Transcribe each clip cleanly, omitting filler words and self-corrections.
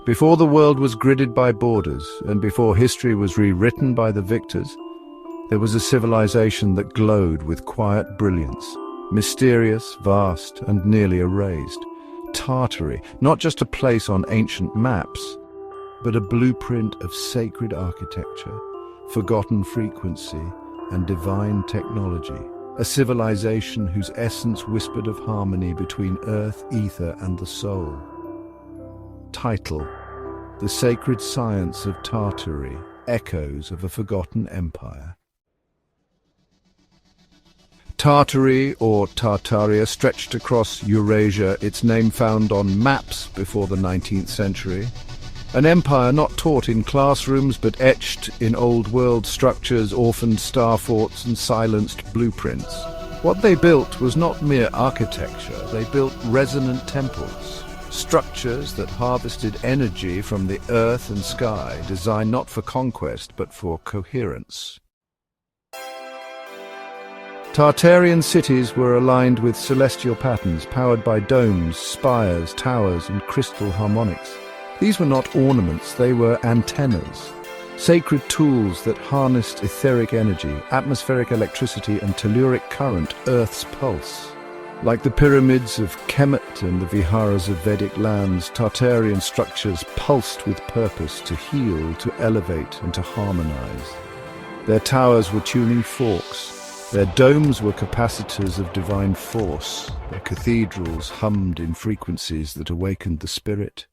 Before the world was gridded by borders, and before history was rewritten by the victors, there was a civilization that glowed with quiet brilliance, mysterious, vast, and nearly erased. Tartary, not just a place on ancient maps, but a blueprint of sacred architecture, forgotten frequency, and divine technology. A civilization whose essence whispered of harmony between earth, ether, and the soul. Title: The Sacred Science of Tartary, Echoes of a Forgotten Empire. Tartary, or Tartaria, stretched across Eurasia, its name found on maps before the 19th century. An empire not taught in classrooms but etched in old-world structures, orphaned star forts and silenced blueprints. What they built was not mere architecture, they built resonant temples. Structures that harvested energy from the earth and sky, designed not for conquest but for coherence. Tartarian cities were aligned with celestial patterns, powered by domes, spires, towers, and crystal harmonics. These were not ornaments, they were antennas, sacred tools that harnessed etheric energy, atmospheric electricity, and telluric current, Earth's pulse. Like the pyramids of Kemet and the viharas of Vedic lands, Tartarian structures pulsed with purpose to heal, to elevate, and to harmonize. Their towers were tuning forks. Their domes were capacitors of divine force. Their cathedrals hummed in frequencies that awakened the spirit.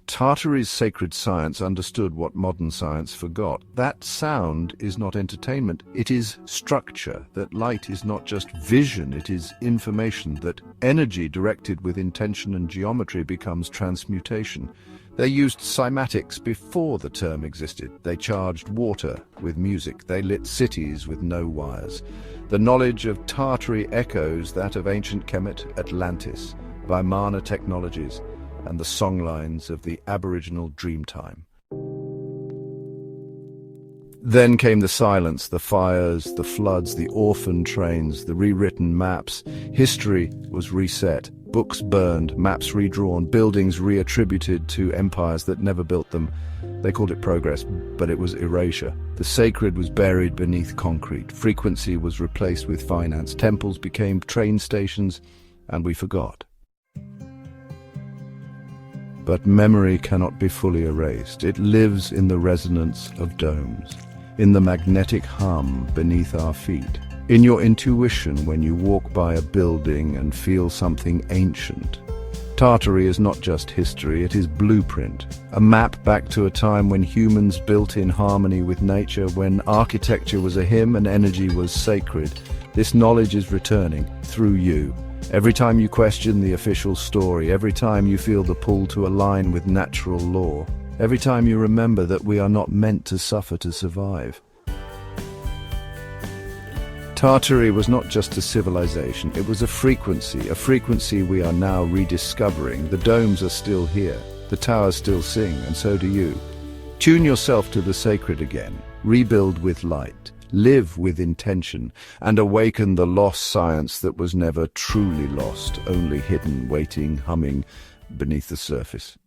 Tartary's sacred science understood what modern science forgot. That sound is not entertainment, it is structure. That light is not just vision, it is information. That energy directed with intention and geometry becomes transmutation. They used cymatics before the term existed. They charged water with music. They lit cities with no wires. The knowledge of Tartary echoes that of ancient Kemet, Atlantis, Vimana technologies, and the songlines of the Aboriginal Dreamtime. Then came the silence, the fires, the floods, the orphan trains, the rewritten maps. History was reset. Books burned, maps redrawn, buildings reattributed to empires that never built them. They called it progress, but it was erasure. The sacred was buried beneath concrete. Frequency was replaced with finance. Temples became train stations, and we forgot. But memory cannot be fully erased. It lives in the resonance of domes, in the magnetic hum beneath our feet, in your intuition when you walk by a building and feel something ancient. Tartary is not just history, it is blueprint, a map back to a time when humans built in harmony with nature, when architecture was a hymn and energy was sacred. This knowledge is returning through you. Every time you question the official story, every time you feel the pull to align with natural law, every time you remember that we are not meant to suffer to survive. Tartary was not just a civilization, it was a frequency we are now rediscovering. The domes are still here, the towers still sing, and so do you. Tune yourself to the sacred again, rebuild with light. Live with intention, and awaken the lost science that was never truly lost, only hidden, waiting, humming beneath the surface.